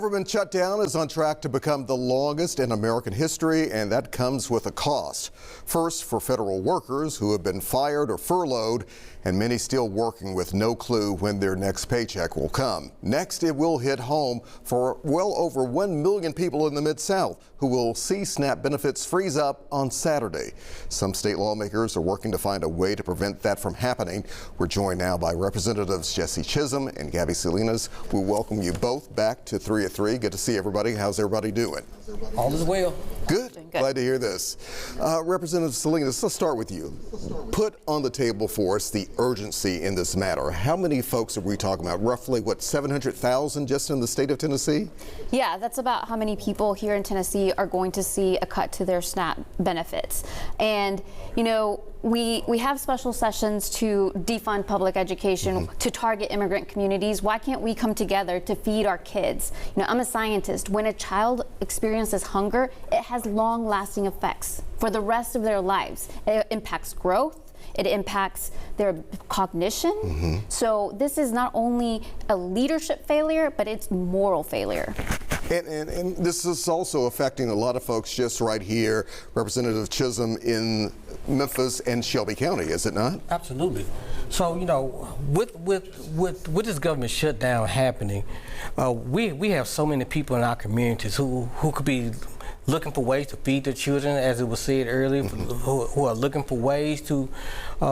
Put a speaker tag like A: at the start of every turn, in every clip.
A: government shutdown is on track to become the longest in American history, and that comes with a cost. First, for federal workers who have been fired or furloughed, and many still working with no clue when their next paycheck will come. Next, it will hit home for well over 1 million people in the Mid-South who will see SNAP benefits freeze up on Saturday. Some state lawmakers are working to find a way to prevent that from happening. We're joined now by Representatives Jesse Chisholm and Gabby Salinas. We welcome you both back to 3 at 3. Good to see everybody. How's everybody doing?
B: All is well.
A: Good. Glad to hear this. Representative Salinas, let's start with you. Put on the table for us the urgency in this matter. How many folks are we talking about? Roughly, what, 700,000 just in the state of Tennessee?
C: Yeah, that's about how many people here in Tennessee are going to see a cut to their SNAP benefits. And, you know, we have special sessions to defund public education, to target immigrant communities. Why can't we come together to feed our kids? You know, I'm a scientist. When a child experiences hunger, it has long-lasting effects for the rest of their lives. It impacts growth. It impacts their cognition. So this is not only a leadership failure, but it's moral failure.
A: And this is also affecting a lot of folks just right here, Representative Chisholm, in Memphis and Shelby County, is it not?
B: Absolutely. So, you know, with this government shutdown happening, we have so many people in our communities who could be looking for ways to feed their children, as it was said earlier, who are looking for ways to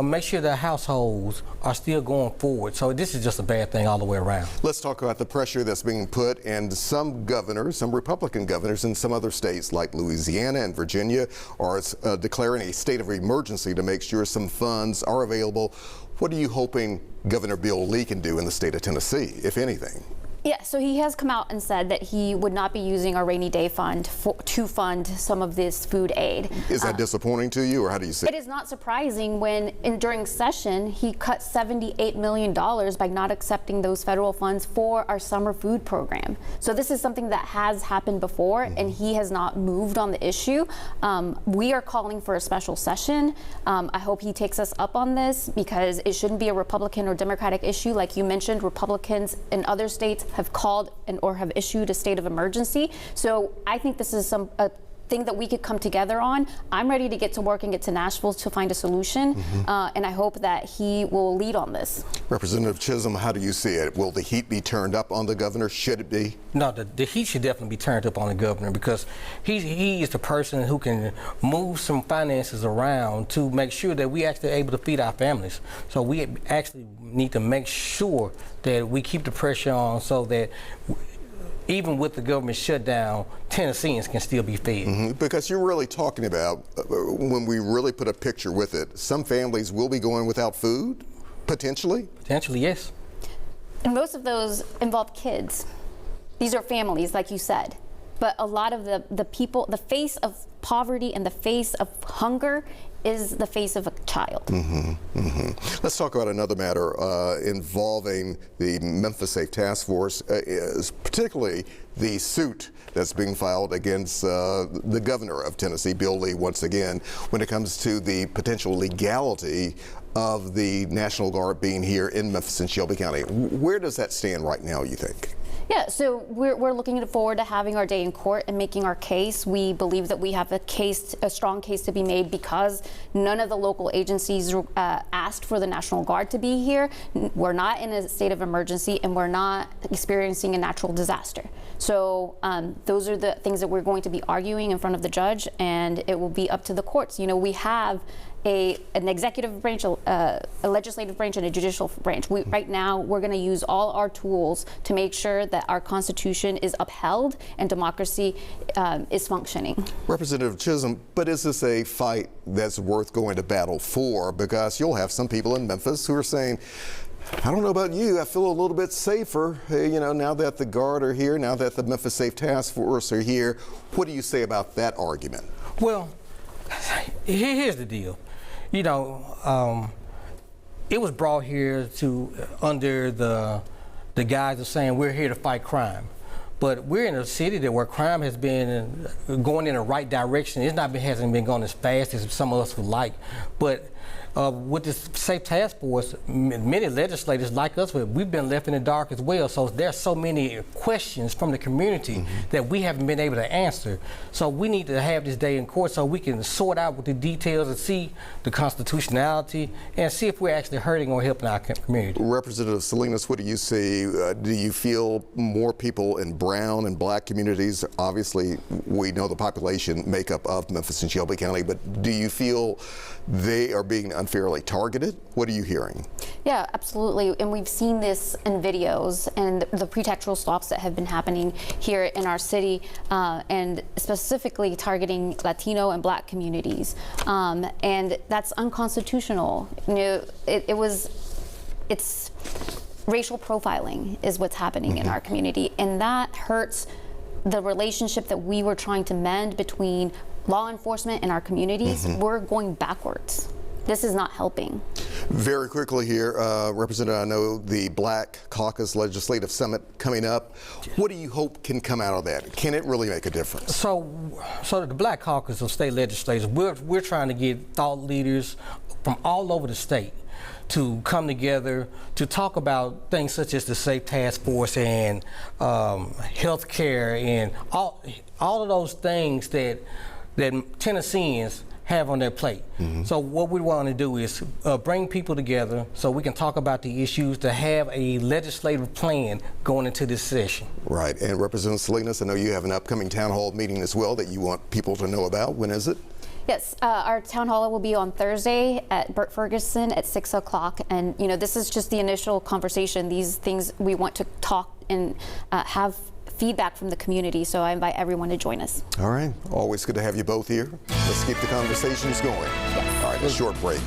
B: make sure their households are still going forward. So this is just a bad thing all the way around.
A: Let's talk about the pressure that's being put, and some governors, some Republican governors in some other states like Louisiana and Virginia are declaring a state of emergency to make sure some funds are available. What are you hoping Governor Bill Lee can do in the state of Tennessee, if anything?
C: Yeah, so he has come out and said that he would not be using our rainy day fund to fund some of this food aid.
A: Is that disappointing to you, or how do you see it?
C: It is not surprising when during session he cut $78 million by not accepting those federal funds for our summer food program. So this is something that has happened before, and he has not moved on the issue. We are calling for a special session. I hope he takes us up on this, because it shouldn't be a Republican or Democratic issue. Like you mentioned, Republicans in other states have called or have issued a state of emergency. So I think this is a thing that we could come together on. I'm ready to get to work and get to Nashville to find a solution, and I hope that he will lead on this.
A: Representative Chisholm, how do you see it? Will the heat be turned up on the governor? Should it be?
B: No, the heat should definitely be turned up on the governor, because he is the person who can move some finances around to make sure that we actually are able to feed our families. So we actually need to make sure that we keep the pressure on, so that even with the government shutdown, Tennesseans can still be fed.
A: Because you're really talking about, when we really put a picture with it, some families will be going without food, potentially?
B: Potentially, yes.
C: And most of those involve kids. These are families, like you said. But a lot of the people, the face of poverty and the face of hunger is the face of a child.
A: Let's talk about another matter involving the Memphis Safe Task Force, particularly the suit that's being filed against the governor of Tennessee, Bill Lee, once again, when it comes to the potential legality of the National Guard being here in Memphis and Shelby County. Where does that stand right now, you think?
C: Yeah, so we're looking forward to having our day in court and making our case. We believe that we have a strong case to be made, because none of the local agencies asked for the National Guard to be here. We're not in a state of emergency, and we're not experiencing a natural disaster. So those are the things that we're going to be arguing in front of the judge, and it will be up to the courts. You know, we have an executive branch, a legislative branch, and a judicial branch. Right now, we're going to use all our tools to make sure that our Constitution is upheld and democracy is functioning.
A: Representative Chisholm, but is this a fight that's worth going to battle for? Because you'll have some people in Memphis who are saying, I don't know about you, I feel a little bit safer, you know, now that the Guard are here, now that the Memphis Safe Task Force are here. What do you say about that argument?
B: Well, here's the deal. You know, it was brought here under the guise of saying we're here to fight crime. But we're in a city where crime has been going in the right direction. Hasn't been going as fast as some of us would like. But with this Safe Task Force, many legislators like us, we've been left in the dark as well. So there's so many questions from the community that we haven't been able to answer. So we need to have this day in court so we can sort out with the details and see the constitutionality and see if we're actually hurting or helping our community.
A: Representative Salinas, what do you see? Do you feel more people in brown and black communities? Obviously, we know the population makeup of Memphis and Shelby County, but do you feel they are being unfairly targeted? What are you hearing?
C: Yeah, absolutely. And we've seen this in videos and the pretextual stops that have been happening here in our city, and specifically targeting Latino and Black communities. And that's unconstitutional. You know, it's racial profiling is what's happening in our community, and that hurts the relationship that we were trying to mend between law enforcement and our communities. We're going backwards. This is not helping.
A: Very quickly here, Representative, I know the Black Caucus Legislative Summit coming up. What do you hope can come out of that? Can it really make a difference?
B: So the Black Caucus of state legislators, we're trying to get thought leaders from all over the state to come together to talk about things such as the Safe Task Force and health care and all of those things that Tennesseans have on their plate. So what we want to do is bring people together so we can talk about the issues, to have a legislative plan going into this session.
A: Right, and Representative Salinas, I know you have an upcoming town hall meeting as well that you want people to know about. When is it?
C: Yes, our town hall will be on Thursday at Burt Ferguson at 6 o'clock. And, you know, this is just the initial conversation. These things we want to talk and have feedback from the community. So I invite everyone to join us.
A: All right, always good to have you both here. Let's keep the conversations going.
C: Yes.
A: All right, a short break.